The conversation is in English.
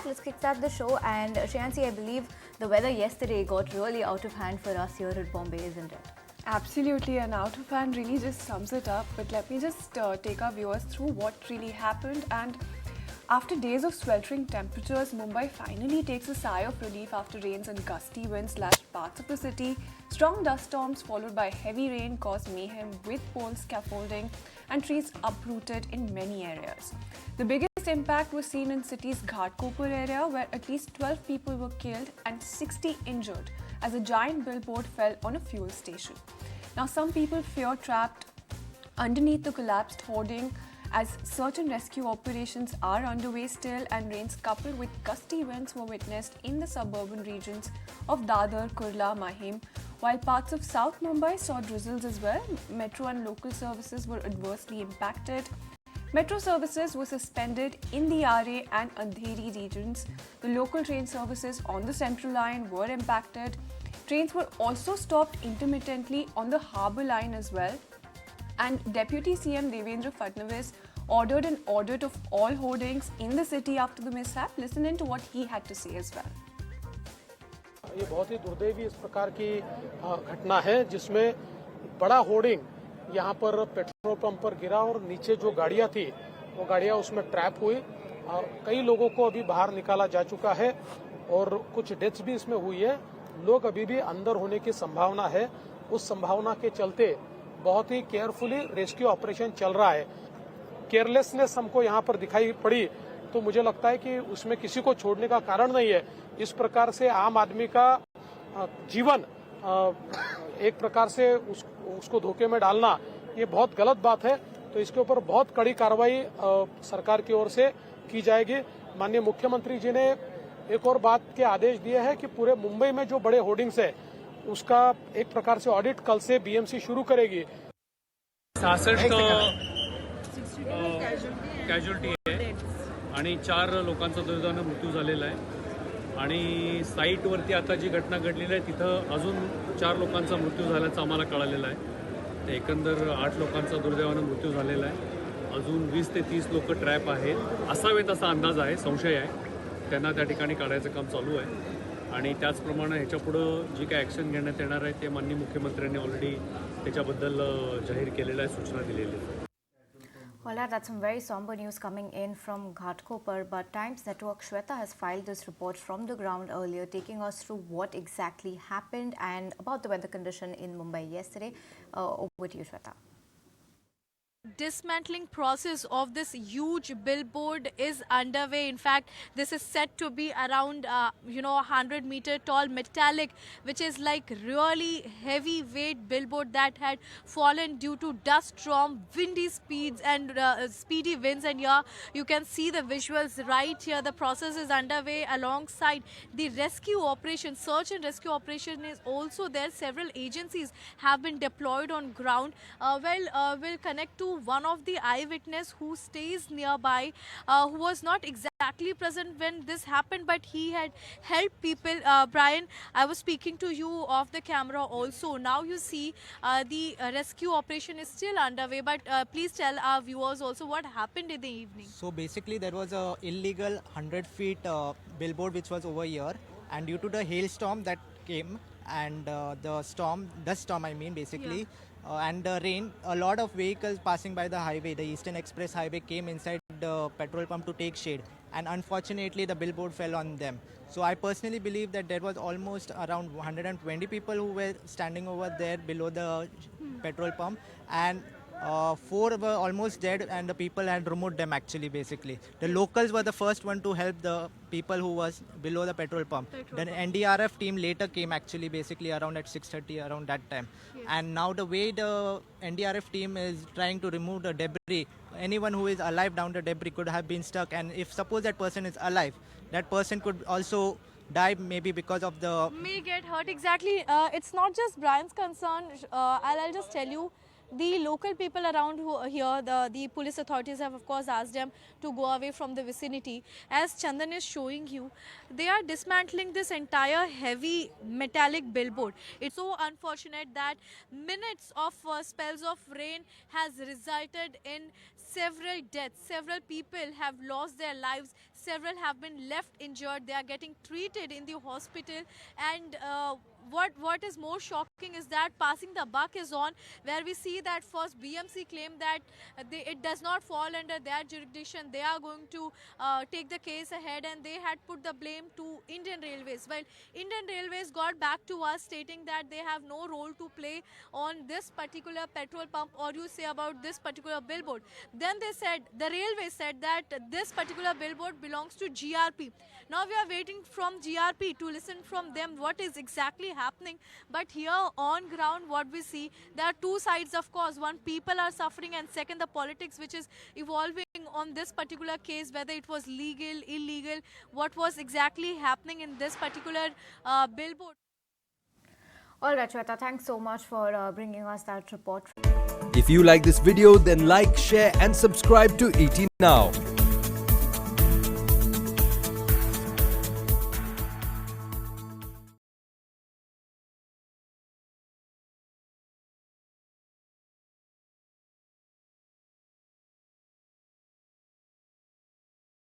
let's kickstart the show. And Shreyansi, I believe the weather yesterday got really out of hand for us here at Bombay, isn't it? Absolutely, and out of hand really just sums it up. But let me just take our viewers through what really happened. And after days of sweltering temperatures, Mumbai finally takes a sigh of relief after rains and gusty winds lashed parts of the city. Strong dust storms followed by heavy rain caused mayhem with poles scaffolding and trees uprooted in many areas. The biggest impact was seen in city's Ghatkopar area, where at least 12 people were killed and 60 injured as a giant billboard fell on a fuel station. Now, some people fear trapped underneath the collapsed hoarding as search and rescue operations are underway still, and rains coupled with gusty winds were witnessed in the suburban regions of Dadar, Kurla, Mahim, while parts of South Mumbai saw drizzles as well. Metro and local services were adversely impacted. Metro services were suspended in the RA and Andheri regions. The local train services on the Central Line were impacted. Trains were also stopped intermittently on the Harbour Line as well. And Deputy CM Devendra Fadnavis ordered an audit of all hoardings in the city after the mishap. Listen in to what he had to say as well. ये बहुत ही दुर्दैवी इस प्रकार की घटना है जिसमें बड़ा होर्डिंग यहाँ पर पेट्रोल पंप पर गिरा और नीचे जो गाड़ियाँ थी वो गाड़ियाँ उसमें ट्रैप हुई। कई लोगों को अभी बाहर निकाला जा चुका है और कुछ डेथ्स भी इसमें हुई है। लोग अभी भी अंदर होने की संभावना है। उस संभावना के चलते बहुत ही केयरफुली रेस्क्यू ऑपरेशन चल रहा है। केयरलेसनेस हमको यहाँ पर दिखाई पड़ी तो मुझे लगता है कि उसमें किसी को छोड़ने का कारण नहीं है। इस प्रकार से आम आदमी का जीवन एक प्रकार से उसको धोखे में डालना ये बहुत गलत बात है। तो इसके ऊपर बहुत कड़ी कार्रवाई सरकार की ओर से की जाएगी। माननीय मुख्यमंत्री जी ने एक और बात के आदेश दिए हैं कि पूरे मुंबई में जो बड़े होर्डिंग्स है उसका एक प्रकार से ऑडिट कल से बीएमसी शुरू करेगी। 66 कॅज्युअल्टी आहे आणि 4 लोकांचा दुर्दैवाने मृत्यू झालेला आहे आणि साईटवरती आता जी घटना घडलेली आहे तिथं अजून 4 लोकांचा मृत्यू झाल्याचं आम्हाला कळालेलं आहे। तर एकंदर 8 लोकांचा दुर्दैवाने मृत्यू झालेला आहे। अजून 20 ते 30 लोक ट्रॅप आहेत असावेत असा अंदाज आहे, संशय आहे। त्यांना त्या ठिकाणी काढायचं काम चालू आहे आणि त्याचप्रमाणे ह्याच्यापुढं जी काय ॲक्शन घेण्यात येणार आहे ते माननीय मुख्यमंत्र्यांनी ऑलरेडी त्याच्याबद्दल जाहीर केलेलं आहे, सूचना दिलेली आहे। Well, that's some very somber news coming in from Ghatkopar, but Times Network Shweta has filed this report from the ground earlier, taking us through what exactly happened and about the weather condition in Mumbai yesterday. Over to you, Shweta. Dismantling process of this huge billboard is underway. In fact, this is set to be around 100-meter tall metallic, which is like really heavy weight billboard that had fallen due to dust storm, windy speeds and speedy winds. And here you can see the visuals right here. The process is underway alongside the rescue operation. Search and rescue operation is also there. Several agencies have been deployed on ground. We'll connect to one of the eyewitness who stays nearby, who was not exactly present when this happened, but he had helped people. Brian, I was speaking to you off the camera also. Now you see the rescue operation is still underway, but please tell our viewers also what happened in the evening. So basically there was a illegal 100 feet billboard which was over here, and due to the hailstorm that came and the dust storm I mean basically, and the rain, a lot of vehicles passing by the highway, the Eastern Express Highway, came inside the petrol pump to take shade, and unfortunately the billboard fell on them. So I personally believe that there was almost around 120 people who were standing over there below the petrol pump, and 4 were almost dead, and the people had removed them actually basically. The locals were the first one to help the people who was below the petrol pump. The NDRF team later came actually basically around at 6:30 around that time. Yes. And now the way the NDRF team is trying to remove the debris, anyone who is alive down the debris could have been stuck, and if suppose that person is alive, that person could also die maybe because of the... May get hurt, exactly. It's not just Brian's concern. I'll just tell you, the local people around here, the police authorities have of course asked them to go away from the vicinity. As Chandan is showing you, they are dismantling this entire heavy metallic billboard. It's so unfortunate that minutes of spells of rain has resulted in several deaths, several people have lost their lives, several have been left injured, they are getting treated in the hospital. And what is more shocking is that passing the buck is on, where we see that first BMC claimed that it does not fall under their jurisdiction, they are going to take the case ahead, and they had put the blame to Indian Railways. Well, Indian Railways got back to us stating that they have no role to play on this particular petrol pump, or you say about this particular billboard. Then they said, the railway said that this particular billboard belongs to GRP. Now we are waiting from GRP to listen from them what is exactly happening. But here on ground, what we see, there are two sides, of course. One, people are suffering, and second, the politics which is evolving on this particular case, whether it was legal, illegal, what was exactly happening in this particular billboard. All right, Shweta, thanks so much for bringing us that report. If you like this video, then like, share and subscribe to ET Now.